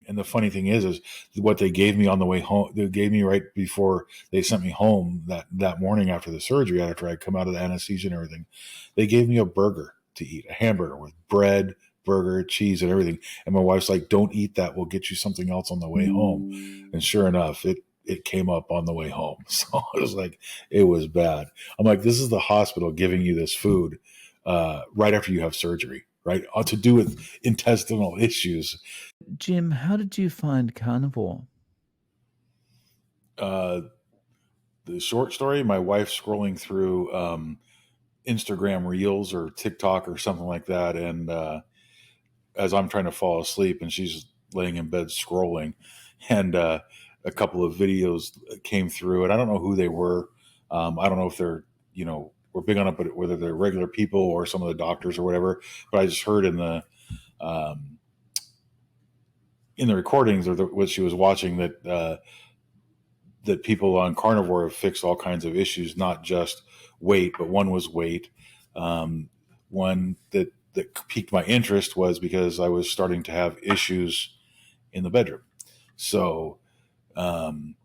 And the funny thing is what they gave me on the way home, they gave me right before they sent me home that morning after the surgery, after I'd come out of the anesthesia and everything, they gave me a burger to eat, a hamburger with bread, burger, cheese, and everything. And my wife's like, don't eat that. We'll get you something else on the way home. And sure enough, it came up on the way home. So it was like, it was bad. I'm like, this is the hospital giving you this food right after you have surgery, right? To do with intestinal issues. Jim, how did you find Carnivore? Uh, the short story, my wife scrolling through Instagram Reels or TikTok or something like that. And as I'm trying to fall asleep and she's laying in bed scrolling, and a couple of videos came through, and I don't know who they were. I don't know if they're, we're big on it, but whether they're regular people or some of the doctors or whatever. But I just heard in the recordings or what she was watching that people on Carnivore have fixed all kinds of issues, not just weight, but one was weight. One that piqued my interest was because I was starting to have issues in the bedroom. So, and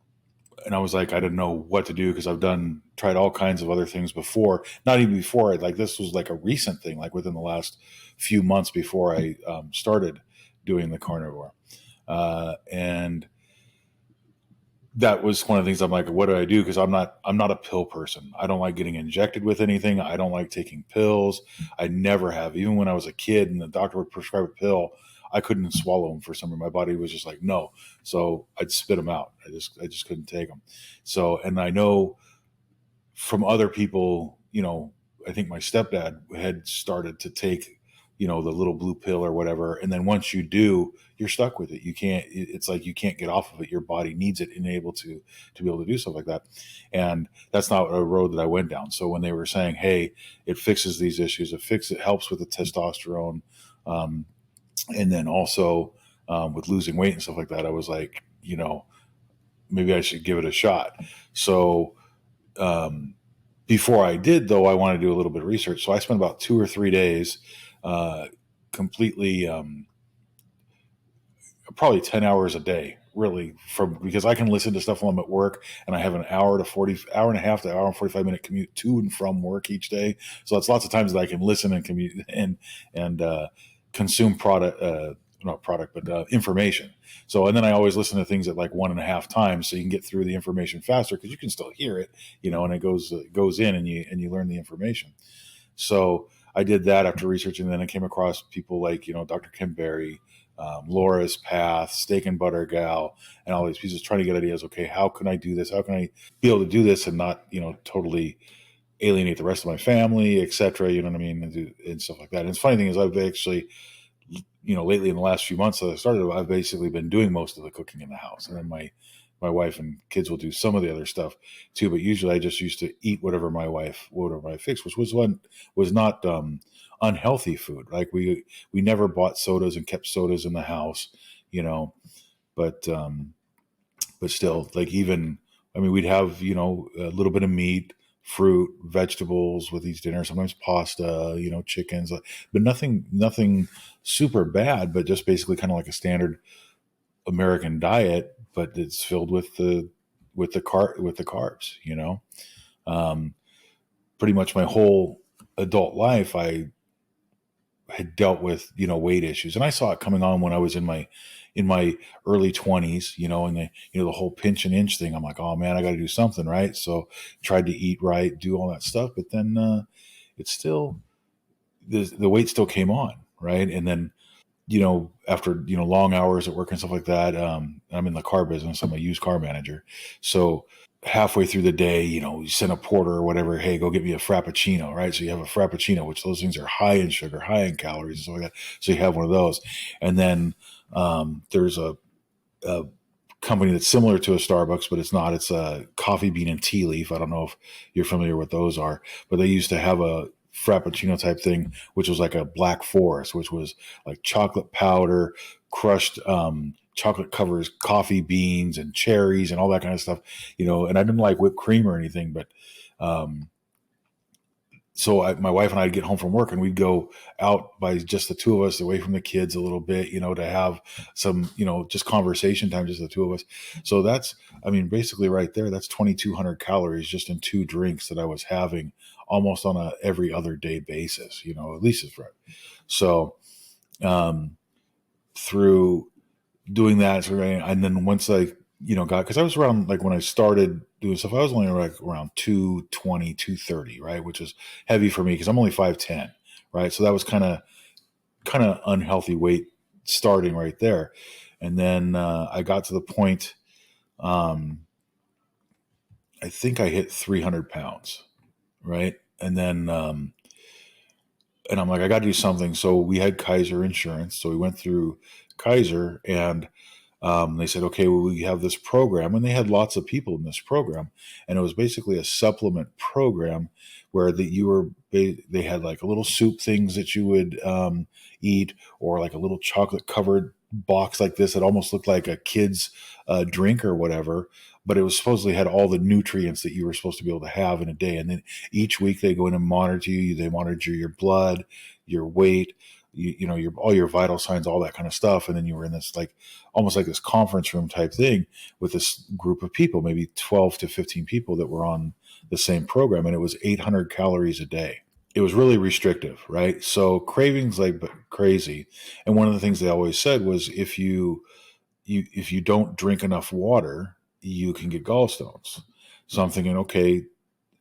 I was like, I didn't know what to do because I've tried all kinds of other things before. Not even before, like this was like a recent thing, like within the last few months before I started doing the Carnivore. And that was one of the things I'm like, what do I do? Because I'm not a pill person. I don't like getting injected with anything. I don't like taking pills. I never have. Even when I was a kid and the doctor would prescribe a pill, I couldn't swallow them for some reason. My body was just like, no. So I'd spit them out. I just couldn't take them. So, and I know from other people, I think my stepdad had started to take, the little blue pill or whatever. And then once you do, you're stuck with it. It's like you can't get off of it. Your body needs it and able to be able to do stuff like that. And that's not a road that I went down. So when they were saying, hey, it fixes these issues, it helps with the testosterone. And then also with losing weight and stuff like that, I was like, maybe I should give it a shot. So before I did, though, I wanted to do a little bit of research. So I spent about 2 or 3 days completely, probably 10 hours a day, really, because I can listen to stuff while I'm at work, and I have an hour and a half to hour and 45-minute commute to and from work each day. So that's lots of times that I can listen and commute and consume information. So, and then I always listen to things at like 1.5 times so you can get through the information faster because you can still hear it, and it goes in and you learn the information. So I did that after researching. And then I came across people like, Dr. Kim Berry, Laura's Path, Steak and Butter Gal, and all these pieces trying to get ideas. Okay, how can I do this? How can I be able to do this and not, totally alienate the rest of my family, et cetera, you know what I mean? And stuff like that. And the funny thing is I've actually, lately in the last few months that I started, I've basically been doing most of the cooking in the house. And then my wife and kids will do some of the other stuff too. But usually I just used to eat whatever my wife fixed, which was not unhealthy food. Like we never bought sodas and kept sodas in the house, but still, like even, we'd have, a little bit of meat, fruit, vegetables with each dinner, sometimes pasta, chickens, but nothing super bad, but just basically kind of like a standard American diet, but it's filled with the carbs, pretty much my whole adult life, I had dealt with, weight issues, and I saw it coming on when I was in my early 20s, and the whole pinch and inch thing. I'm like, oh man, I got to do something, right? So tried to eat right, do all that stuff, but then it's still the weight still came on, right? And then after long hours at work and stuff like that, I'm in the car business. I'm a used car manager, so halfway through the day, you send a porter or whatever, hey, go get me a Frappuccino, right? So you have a Frappuccino, which those things are high in sugar, high in calories, and stuff like that. So you have one of those, and then there's a company that's similar to a Starbucks, but it's not. It's a Coffee Bean and Tea Leaf. I don't know if you're familiar with those are, but they used to have a Frappuccino type thing, which was like a Black Forest, which was like chocolate powder, crushed chocolate covers coffee beans and cherries and all that kind of stuff, and I didn't like whipped cream or anything, but my wife and I'd get home from work and we'd go out by just the two of us, away from the kids a little bit, to have some, just conversation time, just the two of us. So that's, I mean, basically right there, that's 2,200 calories just in 2 drinks that I was having almost on a every other day basis, at least it's right. So, through doing that, and then once I, because I was around, like when I started doing stuff, I was only like around 220, 230, right? Which is heavy for me because I'm only 5'10", right? So that was kind of unhealthy weight starting right there. And then I got to the point, um, I think I hit 300 pounds, right? And I'm like, I got to do something. So we had Kaiser insurance. So we went through Kaiser, and they said, okay, well, we have this program. And they had lots of people in this program. And it was basically a supplement program where they had like a little soup things that you would eat, or like a little chocolate covered box like this that almost looked like a kid's drink or whatever. But it was supposedly had all the nutrients that you were supposed to be able to have in a day. And then each week they go in and monitor you. They monitor your blood, your weight, your all your vital signs, all that kind of stuff. And then you were in this like almost like this conference room type thing with this group of people, maybe 12 to 15 people that were on the same program. And it was 800 calories a day. It was really restrictive, right? So cravings like crazy. And one of the things they always said was if you don't drink enough water, you can get gallstones. So I'm thinking, okay,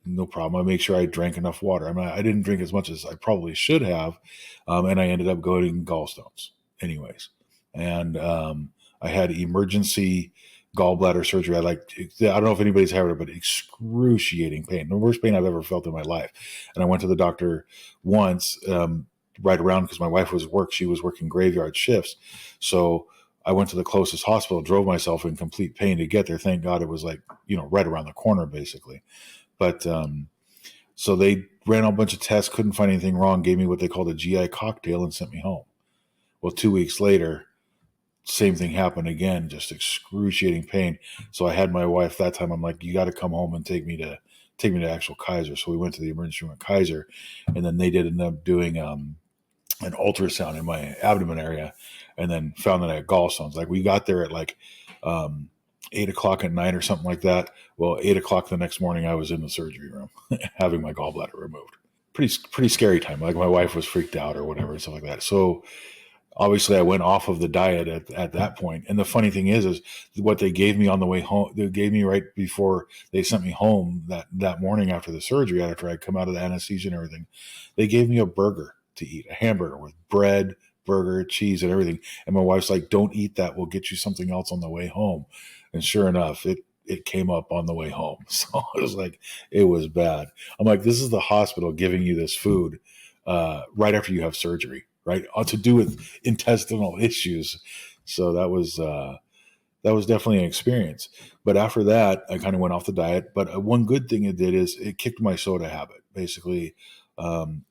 no problem. I make sure I drank enough water. I mean, I didn't drink as much as I probably should have, and I ended up getting gallstones anyways. And I had emergency gallbladder surgery. I don't know if anybody's had it, but excruciating pain, the worst pain I've ever felt in my life. And I went to the doctor once, right around, because my wife she was working graveyard shifts. So I went to the closest hospital, drove myself in complete pain to get there. Thank God it was like, right around the corner basically. But so they ran a bunch of tests, couldn't find anything wrong, gave me what they called a GI cocktail and sent me home. Well, 2 weeks later, same thing happened again, just excruciating pain. So I had my wife that time. I'm like, you got to come home and take me to actual Kaiser. So we went to the emergency room at Kaiser, and then they did end up doing an ultrasound in my abdomen area, and then found that I had gallstones. Like we got there at like 8 o'clock at night or something like that. Well, 8 o'clock the next morning, I was in the surgery room having my gallbladder removed. Pretty scary time. Like my wife was freaked out or whatever and stuff like that. So obviously I went off of the diet at that point. And the funny thing is what they gave me on the way home, they gave me right before they sent me home that morning after the surgery, after I'd come out of the anesthesia and everything, they gave me a burger to eat, a hamburger with bread, burger, cheese, and everything. And my wife's like, don't eat that. We'll get you something else on the way home. And sure enough, it came up on the way home. So it was like, it was bad. I'm like, this is the hospital giving you this food right after you have surgery, right? To do with intestinal issues. So that was definitely an experience. But after that, I kind of went off the diet. But one good thing it did is it kicked my soda habit, basically,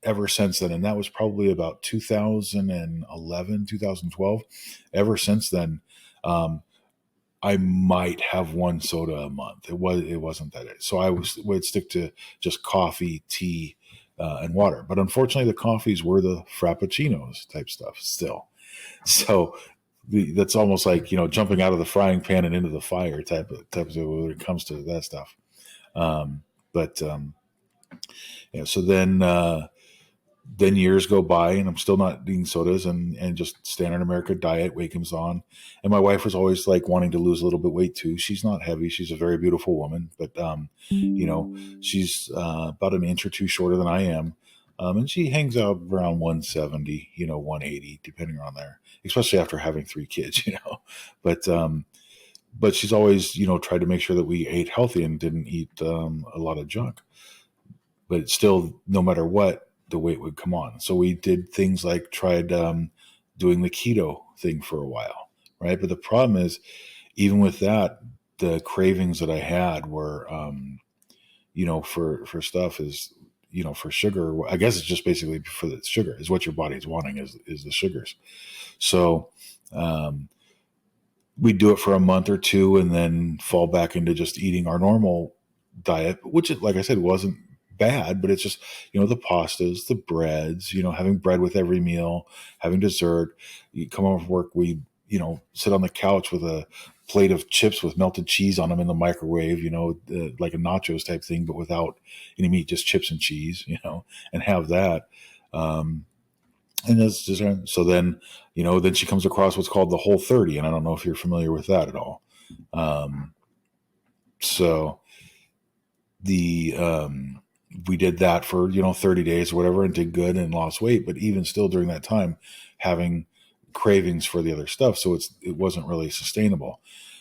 ever since then. And that was probably about 2011, 2012. Ever since then, I might have one soda a month. It wasn't that. So would stick to just coffee, tea, and water. But unfortunately, the coffees were the frappuccinos type stuff still. So that's almost like jumping out of the frying pan and into the fire type of when it comes to that stuff. But yeah. So then years go by and I'm still not eating sodas and just standard America diet, weight comes on. And my wife was always like wanting to lose a little bit weight too. She's not heavy. She's a very beautiful woman, but, she's about an inch or two shorter than I am. And she hangs out around 170, 180, depending on there, especially after having 3 kids, but she's always, tried to make sure that we ate healthy and didn't eat a lot of junk. But still, no matter what, the weight would come on. So we did things like tried doing the keto thing for a while, right? But the problem is, even with that, the cravings that I had were, for stuff is, for sugar. I guess it's just basically for the sugar is what your body's wanting is the sugars. So we do it for a month or two and then fall back into just eating our normal diet, which, like I said, wasn't bad, but it's just, the pastas, the breads, having bread with every meal, having dessert. You come home from work, we, sit on the couch with a plate of chips with melted cheese on them in the microwave, like a nachos type thing, but without any meat, just chips and cheese, and have that. Um, and that's just, so then, then she comes across what's called the Whole30. And I don't know if you're familiar with that at all. So the, we did that for 30 days or whatever and did good and lost weight, but even still during that time having cravings for the other stuff, so it wasn't really sustainable.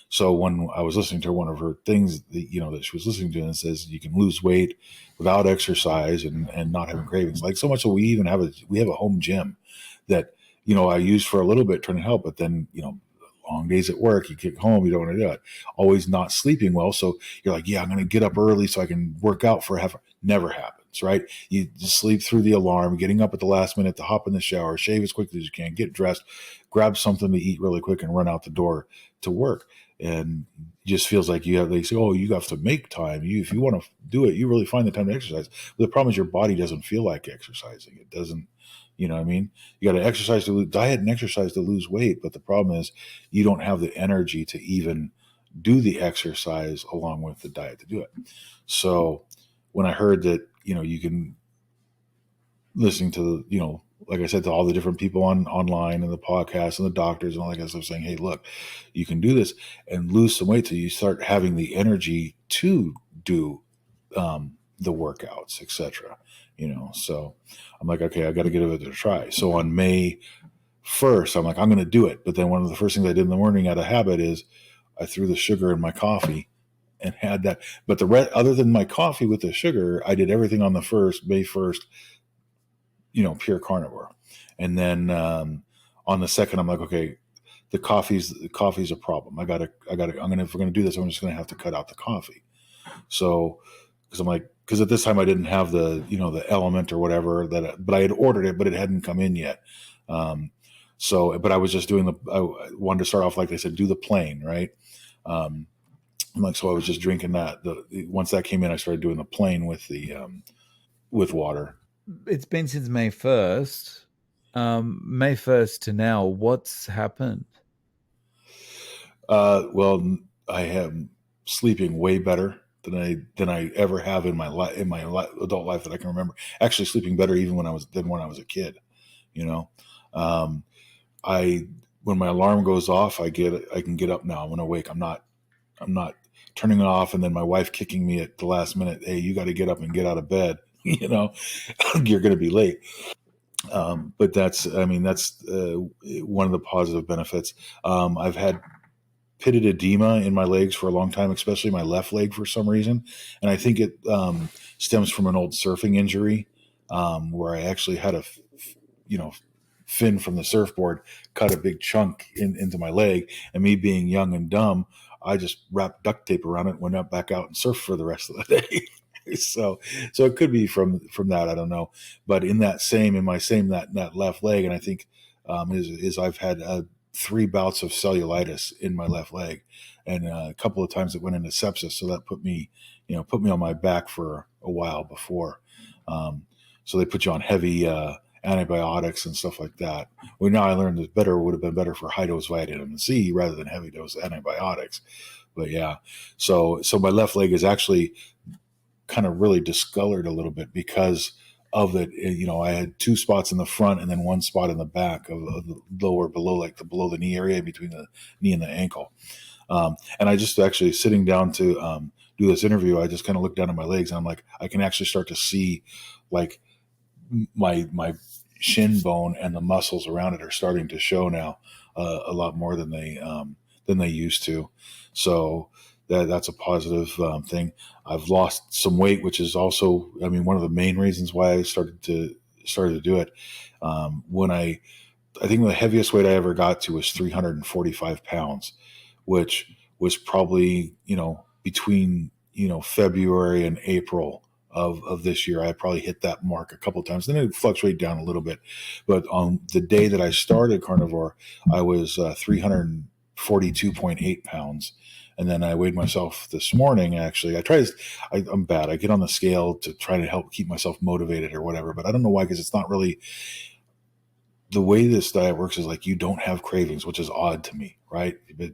So when I was listening to one of her things that she was listening to, and it says you can lose weight without exercise and not having cravings, like so much so we have a home gym that I used for a little bit trying to help, but then long days at work, you get home, you don't want to do it. Always not sleeping well. So you're like, yeah, I'm going to get up early so I can work out for half. Never happens, right? You just sleep through the alarm, getting up at the last minute to hop in the shower, shave as quickly as you can, get dressed, grab something to eat really quick and run out the door to work. And it just feels like they say, oh, you have to make time. If you want to do it, you really find the time to exercise. But the problem is your body doesn't feel like exercising. It doesn't. You know what I mean? You got to exercise to diet and exercise to lose weight. But the problem is you don't have the energy to even do the exercise along with the diet to do it. So when I heard that, you can listening to, like I said, to all the different people online and the podcasts and the doctors and all that kind of stuff saying, hey, look, you can do this and lose some weight till you start having the energy to do the workouts, etc. So I'm like, okay, I got to give it a try. So on May 1st, I'm like, I'm going to do it. But then one of the first things I did in the morning out of habit is I threw the sugar in my coffee and had that. But other than my coffee with the sugar, I did everything on the May 1st, pure carnivore. And then on the second, I'm like, okay, the coffee's a problem. If we're going to do this, I'm just going to have to cut out the coffee. So, because at this time I didn't have the element or whatever but I had ordered it, but it hadn't come in yet. But I was just I wanted to start off, like they said, do the plain, right? So I was just drinking that. Once that came in, I started doing the plain with with water. It's been since May 1st. May 1st to now, what's happened? Well, I am sleeping way better than I ever have in my adult life that I can remember. Actually, sleeping better even when I was a kid. Um, I when my alarm goes off, I can get up now. I'm awake. I'm not turning it off, and then my wife kicking me at the last minute. Hey, you got to get up and get out of bed. You're going to be late. But that's one of the positive benefits. I've had pitted edema in my legs for a long time, especially my left leg for some reason. And I think it stems from an old surfing injury where I actually had fin from the surfboard cut a big chunk into my leg. And me being young and dumb, I just wrapped duct tape around it, went up back out and surfed for the rest of the day. So it could be from that. I don't know. But in that left leg, and I think is I've had 3 bouts of cellulitis in my left leg, and a couple of times it went into sepsis. So that put me on my back for a while before. So they put you on heavy antibiotics and stuff like that. Well, now I learned that would have been better for high dose vitamin C rather than heavy dose antibiotics. But yeah, so my left leg is actually kind of really discolored a little bit because of it. I had 2 spots in the front and then 1 spot in the back of the lower below the knee area between the knee and the ankle. And I just actually sitting down to do this interview, I just kind of looked down at my legs and I'm like, I can actually start to see like my shin bone and the muscles around it are starting to show now a lot more than they used to. So that's a positive thing. I've lost some weight, which is also, one of the main reasons why I started to do it. When I think the heaviest weight I ever got to was 345 pounds, which was probably, between, February and April of this year. I probably hit that mark a couple of times. Then it fluctuated down a little bit. But on the day that I started Carnivore, I was 305 42.8 pounds. And then I weighed myself this morning. Actually, I'm bad. I get on the scale to try to help keep myself motivated or whatever, but I don't know why, because it's not really the way this diet works is like you don't have cravings, which is odd to me, right? But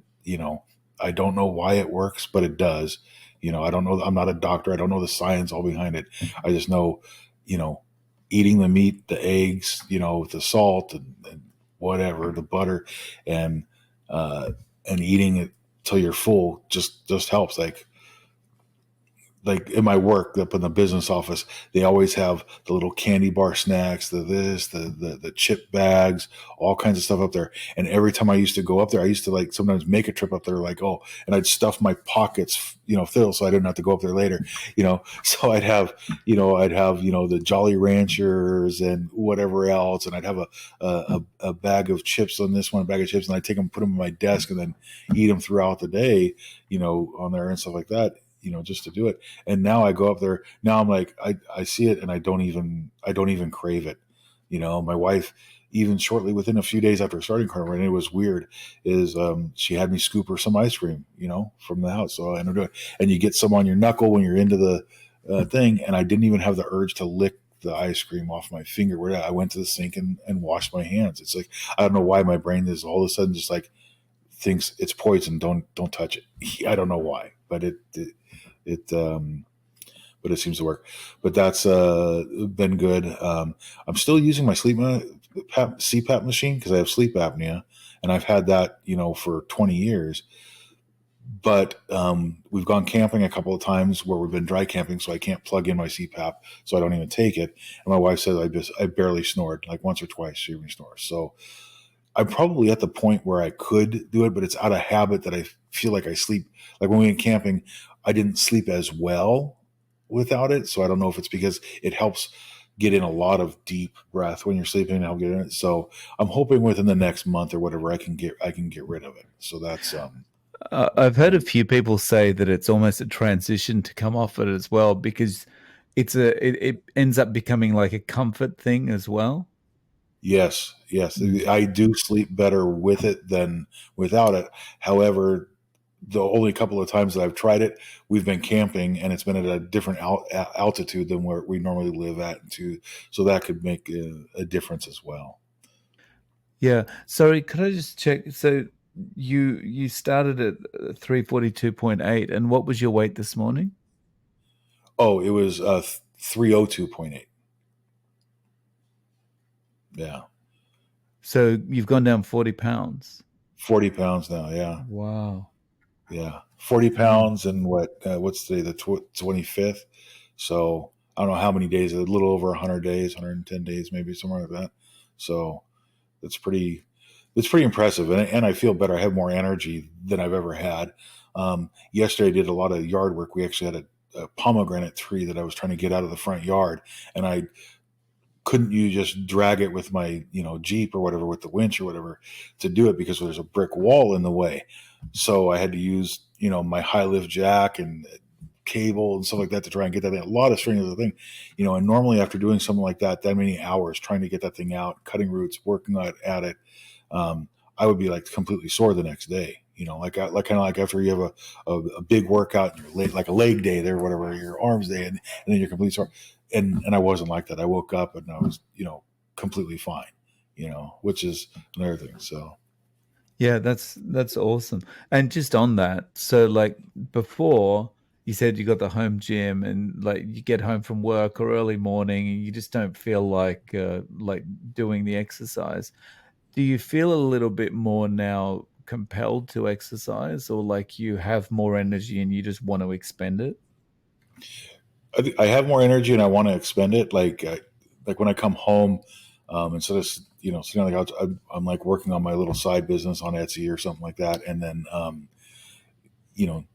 I don't know why it works, but it does. I don't know. I'm not a doctor. I don't know the science all behind it. I just know, you know, eating the meat, the eggs, the salt and whatever, the butter, and and eating it till you're full just helps. Like in my work up in the business office, they always have the little candy bar snacks, the chip bags, all kinds of stuff up there. And every time I used to go up there, I used to like sometimes make a trip up there, like, oh, and I'd stuff my pockets, filled so I didn't have to go up there later, So I'd have the Jolly Ranchers and whatever else, and I'd have a bag of chips on this one, a bag of chips, and I'd take them, put them on my desk, and then eat them throughout the day, on there and stuff like that, just to do it. And now I go up there. Now I'm like, I see it and I don't even crave it. My wife, even shortly within a few days after starting Carnivore, and it was weird, is she had me scoop her some ice cream, from the house. So I ended up doing it. And you get some on your knuckle when you're into the thing. And I didn't even have the urge to lick the ice cream off my finger. Where I went to the sink and washed my hands. It's like, I don't know why my brain is all of a sudden just like thinks it's poison. Don't touch it. I don't know why, but it but it seems to work. But that's been good. I'm still using my CPAP machine because I have sleep apnea, and I've had that for 20 years. But we've gone camping a couple of times where we've been dry camping, so I can't plug in my CPAP, so I don't even take it. And my wife says I barely snored, like once or twice she even snores. So I'm probably at the point where I could do it, but it's out of habit that I feel like I sleep. Like when we went camping, I didn't sleep as well without it. So I don't know if it's because it helps get in a lot of deep breath when you're sleeping and I'll get in it. So I'm hoping within the next month or whatever I can get rid of it. So that's I've heard a few people say that it's almost a transition to come off it as well because it ends up becoming like a comfort thing as well. yes. I do sleep better with it than without it. However, the only couple of times that I've tried it, we've been camping and it's been at a different altitude than where we normally live at too. So that could make a difference as well. Yeah. Sorry, could I just check? So you started at 342.8, and what was your weight this morning? Oh, it was 302.8. Yeah. So you've gone down 40 pounds. 40 pounds now. Yeah. Wow. Yeah. 40 Mm. pounds and what's today, the 25th. So I don't know how many days, a little over 100 days, 110 days, maybe somewhere like that. So it's pretty impressive. And I feel better. I have more energy than I've ever had. Yesterday I did a lot of yard work. We actually had a pomegranate tree that I was trying to get out of the front yard, and I couldn't you just drag it with my Jeep or whatever, with the winch or whatever, to do it because there's a brick wall in the way. So I had to use my high lift jack and cable and stuff like that to try and get that thing. A lot of strain of the thing, and normally after doing something like that many hours trying to get that thing out, cutting roots, working at it, um, I would be like completely sore the next day. Like kind of like after you have a big workout, your leg, like a leg day there, or whatever, your arms day, and then you're completely sore. And I wasn't like that. I woke up and I was completely fine. Which is another thing. So Yeah, that's awesome. And just on that, so like before you said you got the home gym and like you get home from work or early morning and you just don't feel like doing the exercise. Do you feel a little bit more now compelled to exercise or like you have more energy and you just want to expend it? I have more energy and I want to expend it. Like when I come home, instead of sitting on the couch, I'm like working on my little side business on Etsy or something like that, and then you know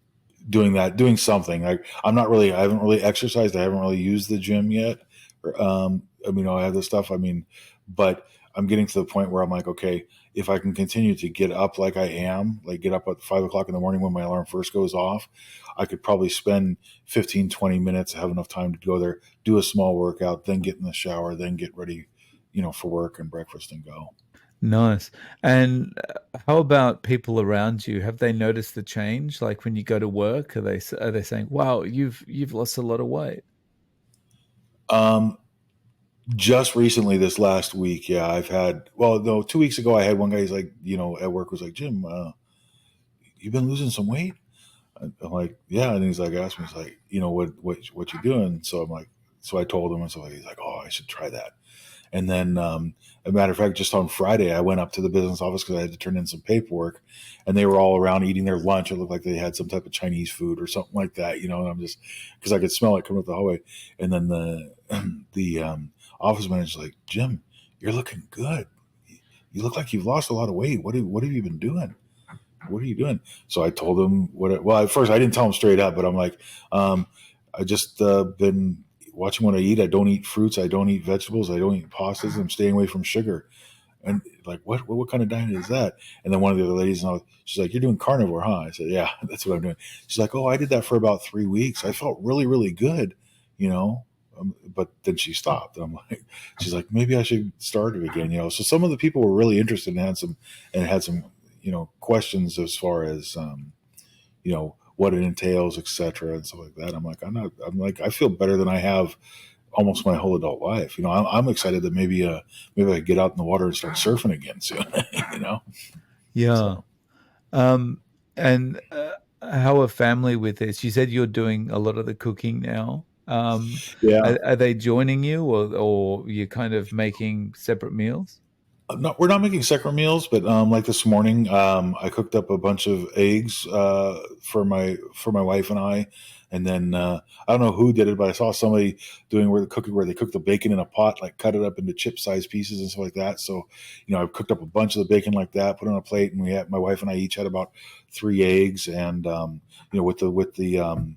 doing something. I haven't really exercised. I haven't really used the gym yet. I have this stuff. But I'm getting to the point where I'm like, okay, if I can continue to get up like I am, like get up at 5 o'clock in the morning when my alarm first goes off, I could probably spend 15, 20 minutes, have enough time to go there, do a small workout, then get in the shower, then get ready, for work and breakfast and go. Nice. And how about people around you? Have they noticed the change? Like when you go to work, are they saying, "Wow, you've lost a lot of weight"? Um, just recently, this last week, yeah, I've had. Well, no, 2 weeks ago, I had one guy. He's like, at work was like, Jim, you've been losing some weight. I'm like, yeah, and he's like, asked me, he's like, what you doing? So I'm like, so I told him, and so he's like, oh, I should try that. And then, a matter of fact, just on Friday, I went up to the business office because I had to turn in some paperwork, and they were all around eating their lunch. It looked like they had some type of Chinese food or something like that, And I'm just because I could smell it coming up the hallway. And then the office manager's like, Jim, you're looking good. You look like you've lost a lot of weight. What have you been doing? What are you doing? So I told him well, at first I didn't tell him straight up, but I'm like, um, I just been watching what I eat. I don't eat fruits. I don't eat vegetables. I don't eat pastas. I'm staying away from sugar. And like, what kind of diet is that? And then one of the other ladies, she's like, you're doing carnivore, huh? I said, yeah, that's what I'm doing. She's like, oh, I did that for about 3 weeks. I felt really, really good, you know. But then she stopped. I'm like, she's like, maybe I should start it again. So some of the people were really interested and had some, questions as far as, what it entails, etc., and stuff like that. I'm like, I'm like, I feel better than I have almost my whole adult life. I'm excited that maybe I get out in the water and start surfing again soon. you know, Yeah. so Um, and how are family with this? You said you're doing a lot of the cooking now. yeah. Are they joining you, or you're kind of making separate meals? No, we're not making separate meals, but like this morning, I cooked up a bunch of eggs for my wife and I, and then I don't know who did it, but I saw somebody doing where they cook the bacon in a pot, like cut it up into chip-sized pieces and stuff like that. So, I cooked up a bunch of the bacon like that, put it on a plate, and my wife and I each had about 3 eggs, and with the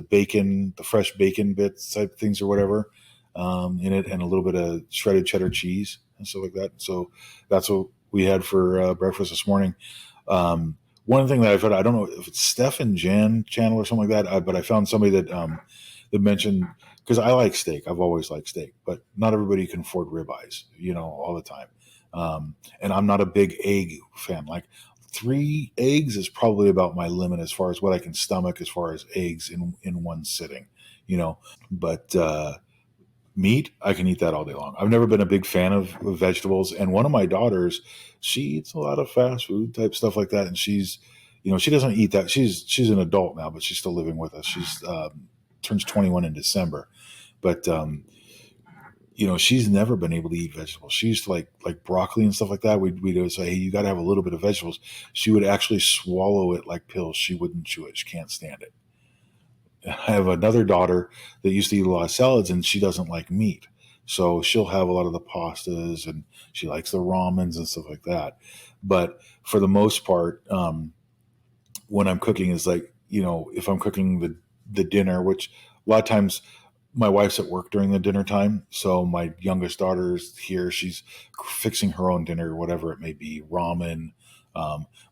bacon, the fresh bacon bits type things or whatever in it, and a little bit of shredded cheddar cheese and stuff like that. So that's what we had for breakfast this morning. One thing that I've heard, I don't know if it's Steph and Jan channel or something like that, but I found somebody that mentioned, because I like steak, I've always liked steak, but not everybody can afford ribeyes, all the time. And I'm not a big egg fan. Like 3 eggs is probably about my limit as far as what I can stomach as far as eggs in one sitting, But meat, I can eat that all day long. I've never been a big fan of vegetables, and one of my daughters, she eats a lot of fast food type stuff like that, and she doesn't eat that. She's an adult now, but she's still living with us. She's turns 21 in December, but she's never been able to eat vegetables. She used to like broccoli and stuff like that. We'd say, hey, you got to have a little bit of vegetables. She would actually swallow it like pills. She wouldn't chew it. She can't stand it. I have another daughter that used to eat a lot of salads, and she doesn't like meat. So she'll have a lot of the pastas, and she likes the ramens and stuff like that. But for the most part, when I'm cooking is like, if I'm cooking the dinner, which a lot of times my wife's at work during the dinner time. So my youngest daughter's here. She's fixing her own dinner, whatever it may be, ramen.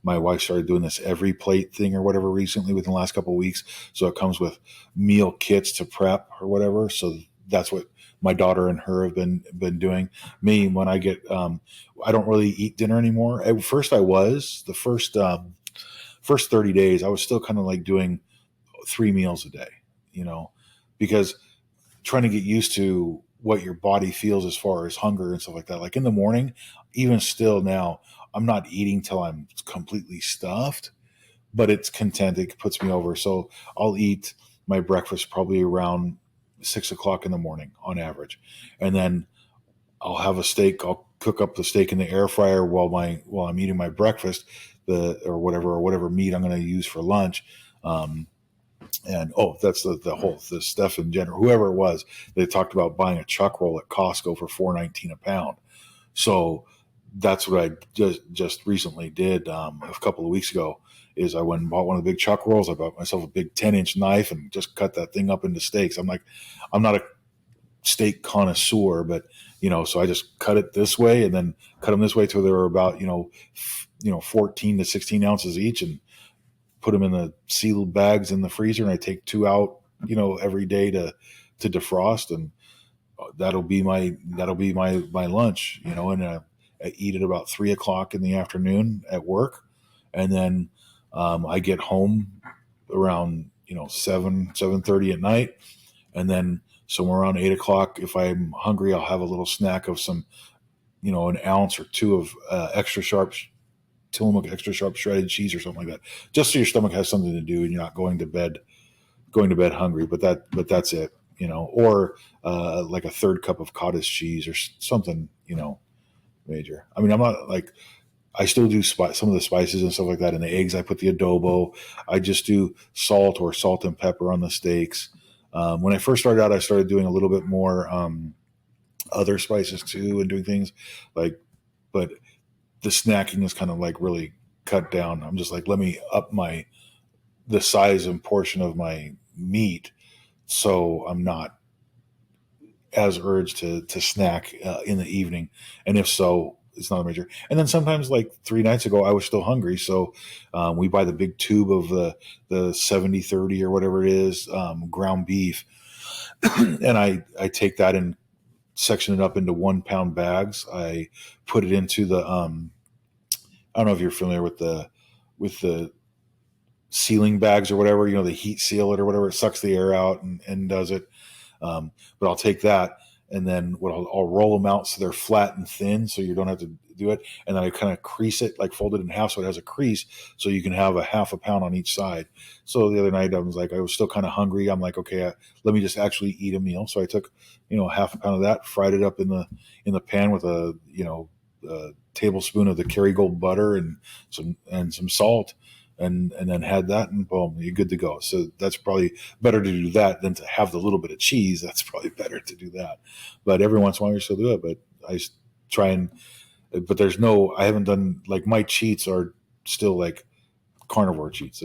My wife started doing this every plate thing or whatever recently within the last couple of weeks. So it comes with meal kits to prep or whatever. So that's what my daughter and her have been doing. Me, when I get, I don't really eat dinner anymore. At first, I was the first 30 days. I was still kind of like doing 3 meals a day, because trying to get used to what your body feels as far as hunger and stuff like that. Like in the morning, even still now, I'm not eating till I'm completely stuffed, but it's content. It puts me over. So I'll eat my breakfast probably around 6 o'clock in the morning on average. And then I'll have a steak. I'll cook up the steak in the air fryer while I'm eating my breakfast, or whatever meat I'm going to use for lunch. And that's the Steph and Jenner, whoever it was, they talked about buying a chuck roll at Costco for $4.19 a pound. So that's what I just recently did a couple of weeks ago. Is I went and bought one of the big chuck rolls. I bought myself a big 10-inch knife and just cut that thing up into steaks. I'm not a steak connoisseur, but so I just cut it this way and then cut them this way till they were about 14 to 16 ounces each, and put them in the sealed bags in the freezer, and I take 2 out, every day to defrost, and that'll be my lunch, and I eat at about 3 o'clock in the afternoon at work, and then I get home around 7:30 at night, and then somewhere around 8 o'clock, if I'm hungry, I'll have a little snack of some an ounce or two of Tillamook extra sharp shredded cheese or something like that, just so your stomach has something to do and you're not going to bed hungry. But that's it, or like a third cup of cottage cheese or something, major. I mean, I'm not like, I still do some of the spices and stuff like that. In the eggs, I put the adobo. I just do salt or salt and pepper on the steaks. When I first started out, I started doing a little bit more other spices too, and doing things like, but the snacking is kind of like really cut down. I'm just like, let me up the size and portion of my meat, so I'm not as urged to snack in the evening. And if so, it's not a major. And then sometimes, like 3 nights ago, I was still hungry, so we buy the big tube of the 70/30 or whatever it is, ground beef, and I take that and section it up into 1 pound bags. I put it into the I don't know if you're familiar with the sealing bags or whatever, the heat seal it or whatever. It sucks the air out and does it. But I'll take that, and then I'll roll them out so they're flat and thin, so you don't have to do it. And then I kind of crease it, like fold it in half so it has a crease, so you can have a half a pound on each side. So the other night I was still kind of hungry. I'm like, okay, let me just actually eat a meal. So I took, half a pound of that, fried it up in the pan with a tablespoon of the Kerrygold butter and some salt, and then had that, and boom, you're good to go. So that's probably better to do that than to have the little bit of cheese. That's probably better to do that. But every once in a while you still do it. But I try and, but I haven't done, like, my cheats are still like carnivore cheats.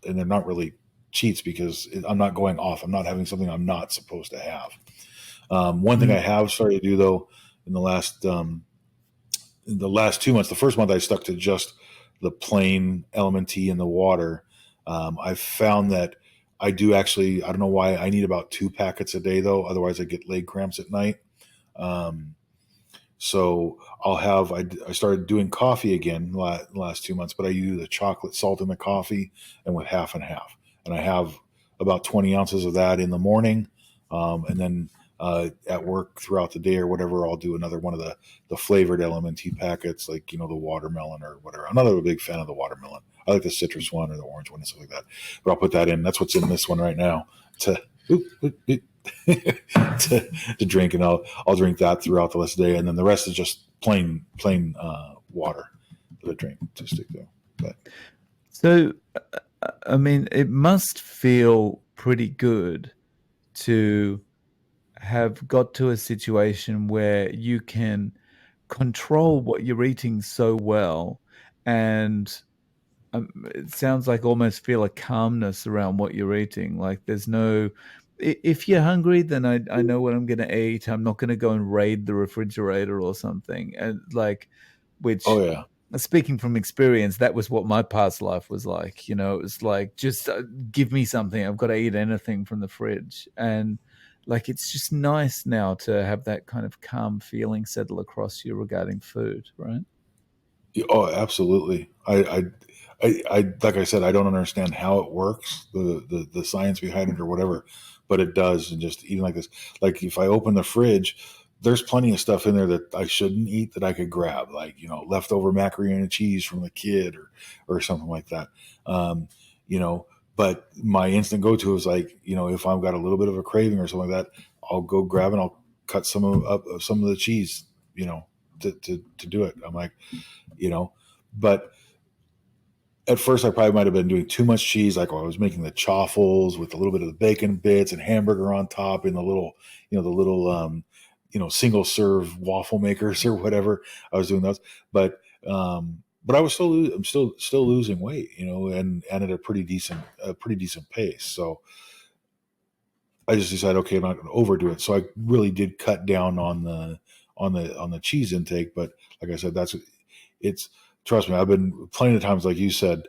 And they're not really cheats because I'm not going off. I'm not having something I'm not supposed to have. One thing I have started to do though in the last 2 months, the first month I stuck to just the plain element tea in the water. I've found that I do actually, I don't know why, I need about 2 packets a day though. Otherwise I get leg cramps at night. So I started doing coffee again last 2 months, but I use the chocolate salt in the coffee and with half and half. And I have about 20 ounces of that in the morning. And then at work throughout the day or whatever, I'll do another one of the flavored LMNT packets, like, the watermelon or whatever. I'm not a big fan of the watermelon. I like the citrus one or the orange one and stuff like that. But I'll put that in. That's what's in this one right now to drink, and I'll drink that throughout the rest of the day, and then the rest is just plain water that I drink to stick there. But So, I mean, it must feel pretty good to have got to a situation where you can control what you're eating so well, and it sounds like almost feel a calmness around what you're eating. Like there's no, if you're hungry, then I know what I'm going to eat. I'm not going to go and raid the refrigerator or something. And like, oh which, yeah, speaking from experience, that was what my past life was like. It was like, just give me something. I've got to eat anything from the fridge. And like, it's just nice now to have that kind of calm feeling settle across you regarding food, right? oh absolutely. I like I said, I don't understand how it works, the science behind it or whatever, but it does. And just eating like this, like if I open the fridge, there's plenty of stuff in there that I shouldn't eat that I could grab, like, leftover macaroni and cheese from the kid or something like that. Um, you know, but my instant go to is like, if I've got a little bit of a craving or something like that, I'll go grab and I'll cut some of the cheese, to do it. I'm like, but at first I probably might have been doing too much cheese. Like I was making the chaffles with a little bit of the bacon bits and hamburger on top in the little single serve waffle makers or whatever. I was doing those, but I was I'm still losing weight, and at a pretty decent pace. So I just decided, okay, I'm not going to overdo it. So I really did cut down on the cheese intake. But like I said, it's, trust me, I've been plenty of times, like you said,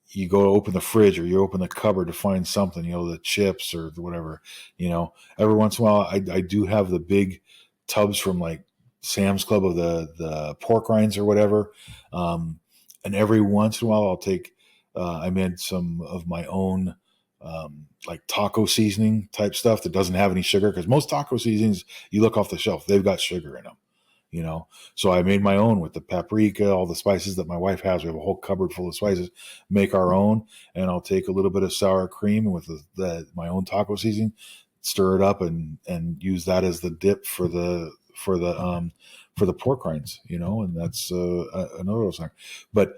you go open the fridge or you open the cupboard to find something, the chips or whatever, every once in a while I do have the big tubs from like Sam's Club of the pork rinds or whatever. Um, and every once in a while, I'll take. I made some of my own, like taco seasoning type stuff that doesn't have any sugar, because most taco seasonings, you look off the shelf, they've got sugar in them. You know, so I made my own with the paprika, all the spices that my wife has. We have a whole cupboard full of spices. Make our own, and I'll take a little bit of sour cream with my own taco seasoning, stir it up, and use that as the dip for the pork rinds. You know, and that's another thing. But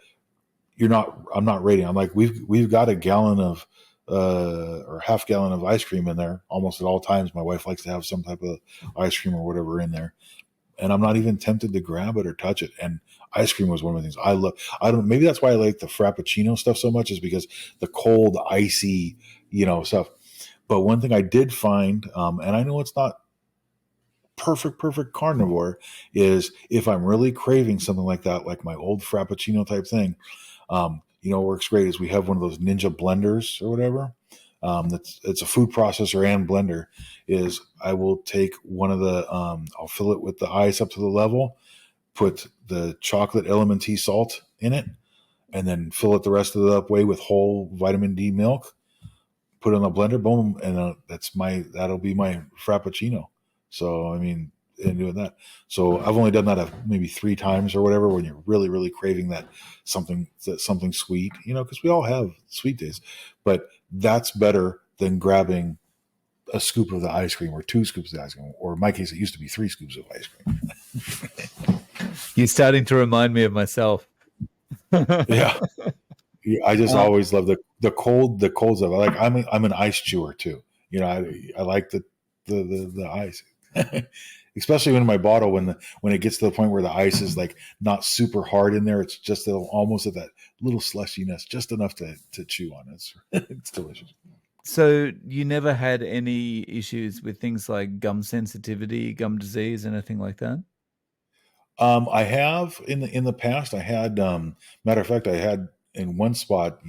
you're not. I'm not rating. I'm like we've got a gallon of or half gallon of ice cream in there almost at all times. My wife likes to have some type of ice cream or whatever in there, and I'm not even tempted to grab it or touch it. And ice cream was one of the things I love. I don't. Maybe that's why I like the Frappuccino stuff so much, is because the cold, icy, stuff. But one thing I did find, and I know it's not perfect carnivore, is if I'm really craving something like that, like my old Frappuccino type thing. What works great is we have one of those Ninja blenders or whatever. It's a food processor and blender. Is I will take one of the I'll fill it with the ice up to the level, put the chocolate element tea salt in it, and then fill it the rest of the way with whole vitamin D milk. Put it in the blender, boom, and that'll be my Frappuccino. So I mean, in doing that, so I've only done that maybe 3 times or whatever, when you're really craving something sweet, because we all have sweet days, but that's better than grabbing a scoop of the ice cream or 2 scoops of the ice cream, or in my case, it used to be 3 scoops of ice cream. You're starting to remind me of myself. Yeah. I just always love the cold stuff. I'm an ice chewer too. I like the ice, especially when my bottle, when it gets to the point where the ice is like not super hard in there. It's just almost at that little slushiness, just enough to chew on. It's delicious. So you never had any issues with things like gum sensitivity, gum disease, anything like that? I have in the past. I had, matter of fact, I had in one spot.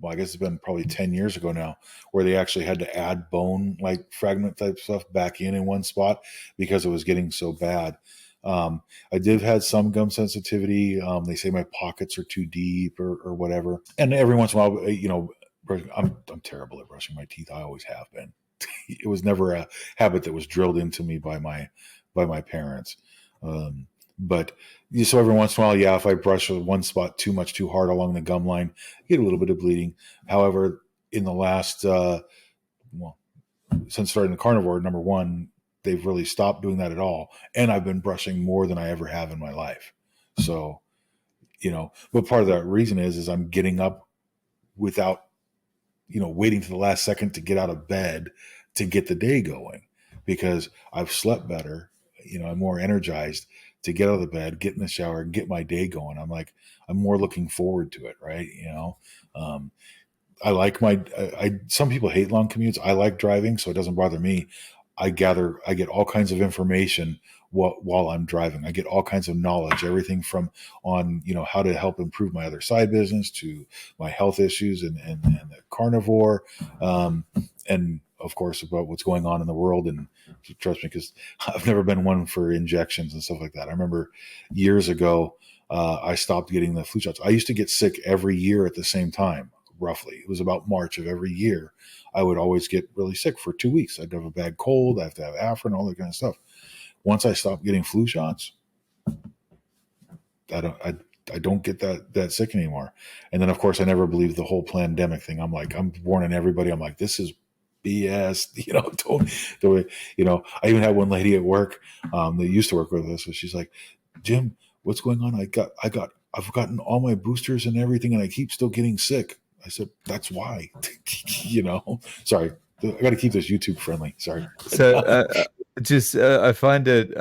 Well, I guess it's been probably 10 years ago now, where they actually had to add bone, like fragment type stuff, back in one spot because it was getting so bad. I did have some gum sensitivity. They say my pockets are too deep or whatever, and every once in a while, I'm terrible at brushing my teeth. I always have been. It was never a habit that was drilled into me by my parents. But so every once in a while, yeah, if I brush one spot too hard along the gum line, I get a little bit of bleeding. However, in the last, since starting the carnivore, number one, they've really stopped doing that at all. And I've been brushing more than I ever have in my life. So, but part of that reason is I'm getting up without, waiting to the last second to get out of bed to get the day going, because I've slept better. I'm more energized to get out of the bed, get in the shower, and get my day going. I'm more looking forward to it, right? I like some people hate long commutes. I like driving, so it doesn't bother me. I get all kinds of information while I'm driving. I get all kinds of knowledge, everything from on, how to help improve my other side business to my health issues and the carnivore. And of course about what's going on in the world. And trust me, because I've never been one for injections and stuff like that. I remember years ago, I stopped getting the flu shots. I used to get sick every year at the same time, roughly. It was about March of every year. I would always get really sick for 2 weeks. I'd have a bad cold. I have to have Afrin, all that kind of stuff. Once I stopped getting flu shots, I don't get that sick anymore. And then of course I never believed the whole pandemic thing. I'm warning everybody. I'm like, this is BS. I even had one lady at work that used to work with us. So she's like, Jim, what's going on? I've gotten all my boosters and everything, and I keep still getting sick. I said, that's why. Sorry, I got to keep this YouTube friendly. Sorry. So I find it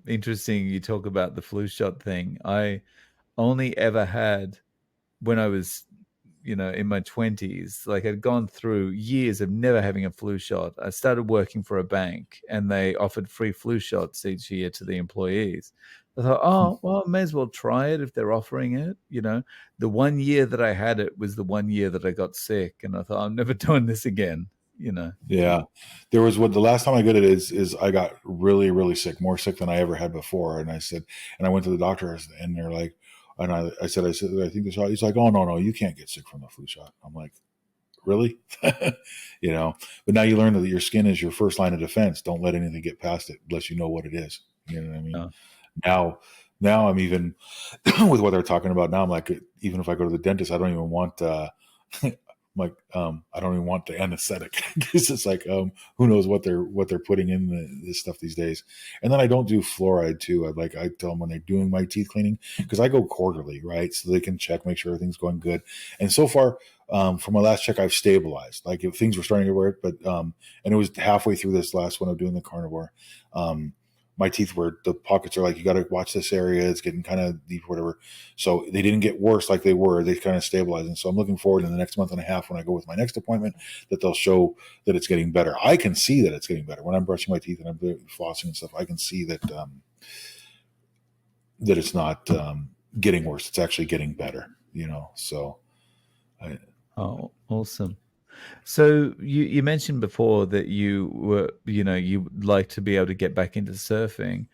interesting you talk about the flu shot thing. I only ever had, when I was, in my 20s, like I'd gone through years of never having a flu shot. I started working for a bank and they offered free flu shots each year to the employees. I thought, oh, well, I may as well try it if they're offering it. The one year that I had it was the one year that I got sick. And I thought, I'm never doing this again. you know. Yeah, there was what the last time I did it is I got really really sick, more sick than I ever had before, and I said, and I went to the doctor, and they're like, and I said I think the shot. He's like, oh no you can't get sick from the flu shot. I'm like, really? You know, but now you learn that your skin is your first line of defense. Don't let anything get past it unless you know what it is. You know what I mean? Oh, Now, I'm even with what they're talking about now. I'm like, even if I go to the dentist, I don't even want. Like, I don't even want the anesthetic because it's like, who knows what they're putting in this stuff these days. And then I don't do fluoride too. I tell them when they're doing my teeth cleaning, because I go quarterly, right? So they can check, make sure everything's going good. And so far, from my last check, I've stabilized. Like if things were starting to work, but and it was halfway through this last one of doing the carnivore. My teeth were, the pockets are like, you got to watch this area. It's getting kind of deep, whatever. So they didn't get worse like they were. They kind of stabilized. And so I'm looking forward in the next month and a half when I go with my next appointment that they'll show that it's getting better. I can see that it's getting better when I'm brushing my teeth and I'm flossing and stuff. I can see that that it's not getting worse. It's actually getting better. You know. So. oh, awesome. So you mentioned before that you were, you would like to be able to get back into surfing.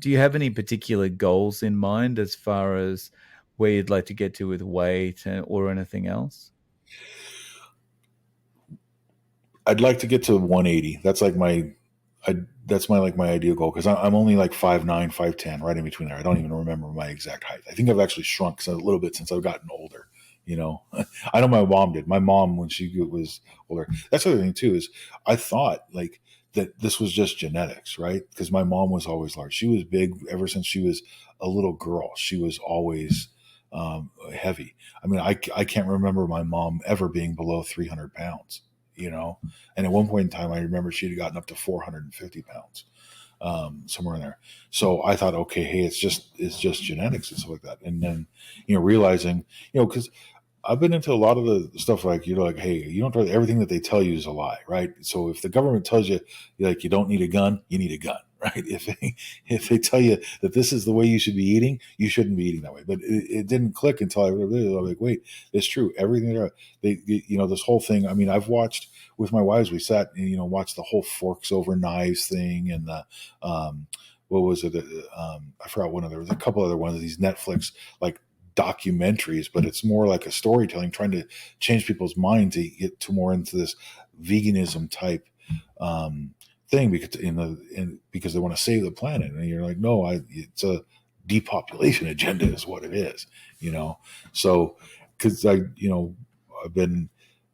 Do you have any particular goals in mind as far as where you'd like to get to with weight or anything else? I'd like to get to 180. That's like that's my like my ideal goal, because I'm only like 5'9", 5'10", right in between there. I don't even remember my exact height. I think I've actually shrunk a little bit since I've gotten older. You know, I know my mom did. My mom, when she was older, that's the other thing too, is I thought like that this was just genetics, right? Because my mom was always large. She was big ever since she was a little girl. She was always heavy. I mean, I can't remember my mom ever being below 300 pounds, you know? And at one point in time, I remember she had gotten up to 450 pounds, somewhere in there. So I thought, okay, hey, it's just genetics and stuff like that. And then, realizing, because I've been into a lot of the stuff like, like, hey, you don't try, everything that they tell you is a lie, right? So if the government tells you, like, you don't need a gun, you need a gun, right? If they tell you that this is the way you should be eating, you shouldn't be eating that way. But it didn't click until I really was like, wait, it's true. Everything this whole thing. I mean, I've watched with my wives. We sat and watched the whole forks over knives thing, and the what was it? I forgot one of there was a couple other ones of these Netflix like documentaries, but it's more like a storytelling, trying to change people's mind to get to more into this veganism type thing, because they want to save the planet. And you're like, no, it's a depopulation agenda is what it is, So, because I've been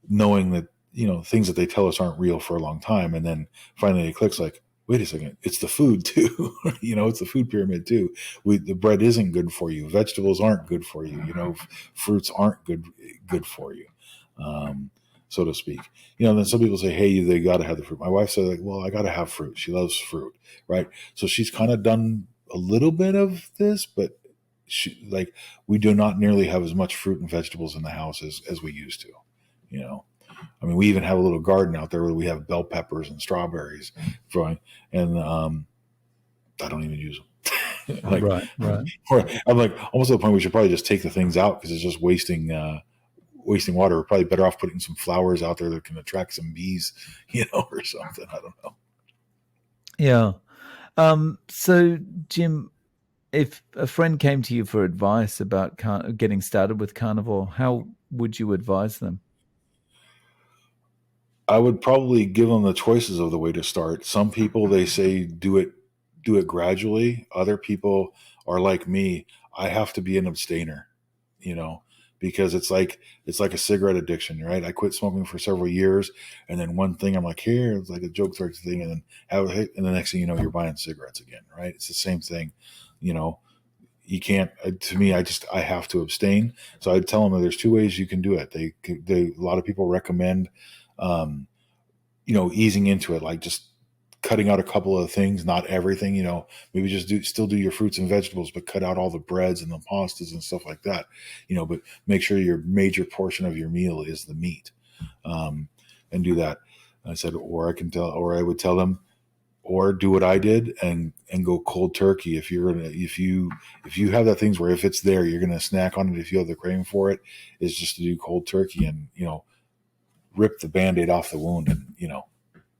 knowing that things that they tell us aren't real for a long time, and then finally it clicks like, wait a second, it's the food too. It's the food pyramid too. The bread isn't good for you. Vegetables aren't good for you. Fruits aren't good for you, so to speak. Then some people say, hey, they got to have the fruit. My wife said, like, well, I got to have fruit. She loves fruit, right? So she's kind of done a little bit of this, but we do not nearly have as much fruit and vegetables in the house as we used to, I mean, we even have a little garden out there where we have bell peppers and strawberries growing, and I don't even use them. Right, right. I'm like almost to the point we should probably just take the things out because it's just wasting water. We're probably better off putting some flowers out there that can attract some bees, or something. I don't know. Yeah. So, Jim, if a friend came to you for advice about getting started with carnivore, how would you advise them? I would probably give them the choices of the way to start. Some people, they say do it gradually. Other people are like me. I have to be an abstainer, because it's like a cigarette addiction, right? I quit smoking for several years, and then one thing I'm like, here, it's like a joke thing, and then have a hit, and the next thing you know, you're buying cigarettes again, right? It's the same thing, You can't. To me, I have to abstain. So I tell them that there's two ways you can do it. A lot of people recommend easing into it, like just cutting out a couple of things, not everything, maybe just still do your fruits and vegetables, but cut out all the breads and the pastas and stuff like that, but make sure your major portion of your meal is the meat, and do that. I said, or I would tell them, or do what I did and go cold turkey. If you have that things where if it's there, you're going to snack on it. If you have the craving for it, is just to do cold turkey and, rip the Band-Aid off the wound and,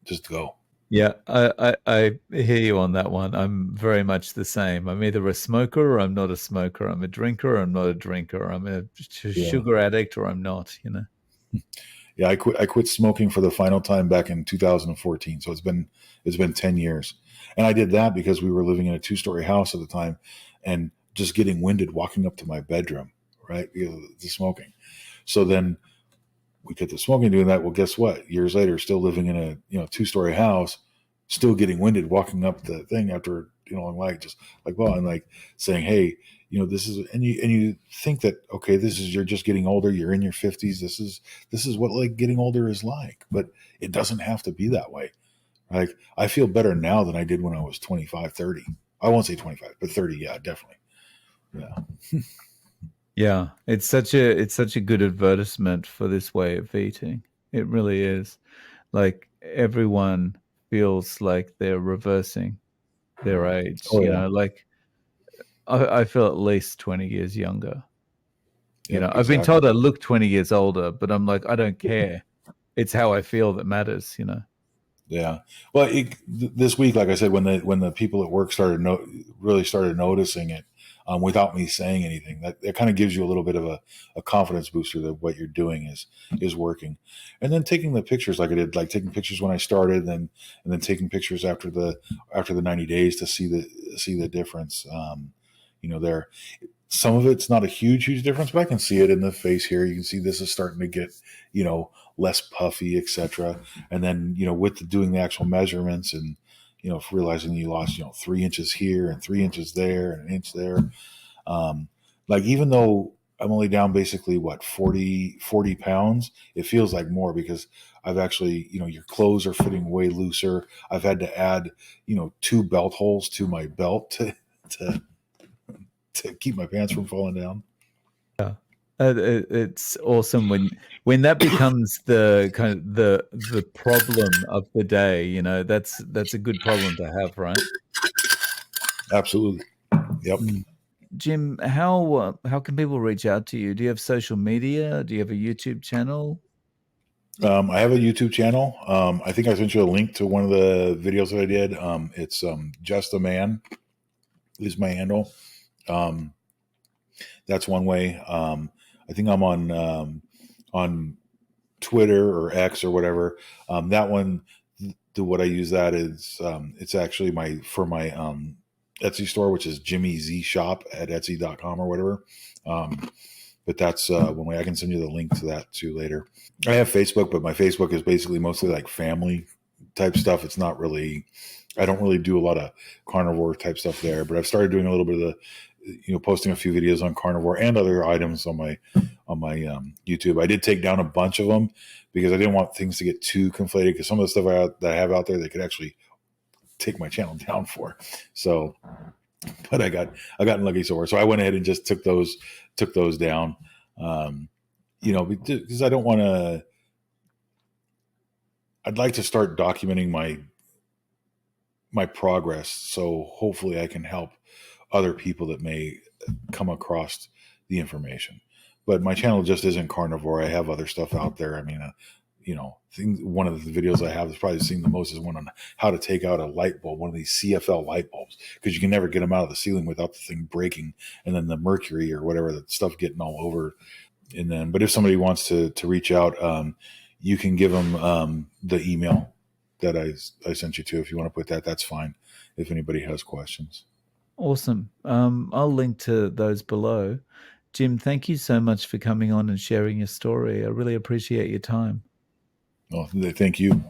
just go. Yeah, I hear you on that one. I'm very much the same. I'm either a smoker or I'm not a smoker. I'm a drinker or I'm not a drinker. I'm a Yeah. sugar addict or I'm not, you know. Yeah. I quit smoking for the final time back in 2014. So it's been 10 years. And I did that because we were living in a 2-story house at the time and just getting winded walking up to my bedroom, right? Because of the smoking. So then we quit the smoking doing that. Well, guess what? Years later, still living in a 2-story house, still getting winded walking up the thing after like just like well, and like saying, hey, this is and you think that okay, this is you're just getting older. You're in your 50s. This is what like getting older is like, but it doesn't have to be that way. Like I feel better now than I did when I was 25, 30. I won't say 25, but 30. Yeah, definitely. Yeah. Yeah, it's such a good advertisement for this way of eating. It really is. Like everyone feels like they're reversing their age, Oh you yeah. know, like I feel at least 20 years younger. You know, Yep. I've been told Exactly. I look 20 years older, but I'm like, I don't care. It's how I feel that matters, you know. Yeah. Well, this week, like I said, when the people at work really started noticing it, without me saying anything, that kind of gives you a little bit of a confidence booster that what you're doing is working. And then taking the pictures like I did, like taking pictures when I started, and then taking pictures after the 90 days to see the difference. There some of it's not a huge difference, but I can see it in the face here. You can see this is starting to get, less puffy, etc. And then, doing the actual measurements and, realizing you lost, 3 inches here and 3 inches there and an inch there. Um, like even though I'm only down basically what 40 pounds, it feels like more because I've actually, your clothes are fitting way looser. I've had to add, 2 belt holes to my belt to, to keep my pants from falling down. Yeah. It's awesome when that becomes the kind of the problem of the day, you know. That's a good problem to have, right? Absolutely. Yep. Mm. Jim, how can people reach out to you? Do you have social media? Do you have a YouTube channel? I have a YouTube channel. I think I sent you a link to one of the videos that I did. It's just a man is my handle. Um, that's one way. I think I'm on Twitter or X or whatever. That one, what I use that is it's actually my Etsy store, which is Jimmy Z Shop at Etsy.com or whatever. Um, but that's one way. I can send you the link to that too later. I have Facebook, but my Facebook is basically mostly like family type stuff. It's not really, I don't really do a lot of carnivore type stuff there, but I've started doing a little bit of posting a few videos on carnivore and other items on my YouTube. I did take down a bunch of them because I didn't want things to get too conflated because some of the stuff that I have out there, they could actually take my channel down for. So, but I got lucky so I went ahead and just took those down. Um, because I don't want to. I'd like to start documenting my progress, so hopefully I can help other people that may come across the information. But my channel just isn't carnivore. I have other stuff out there. I mean, one of the videos I have that's probably seen the most is one on how to take out a light bulb, one of these CFL light bulbs, because you can never get them out of the ceiling without the thing breaking, and then the mercury or whatever the stuff getting all over. And then, but if somebody wants to reach out, you can give them the email that I sent you to. If you want to put that, that's fine. If anybody has questions. Awesome. I'll link to those below. Jim, thank you so much for coming on and sharing your story. I really appreciate your time. Well, thank you.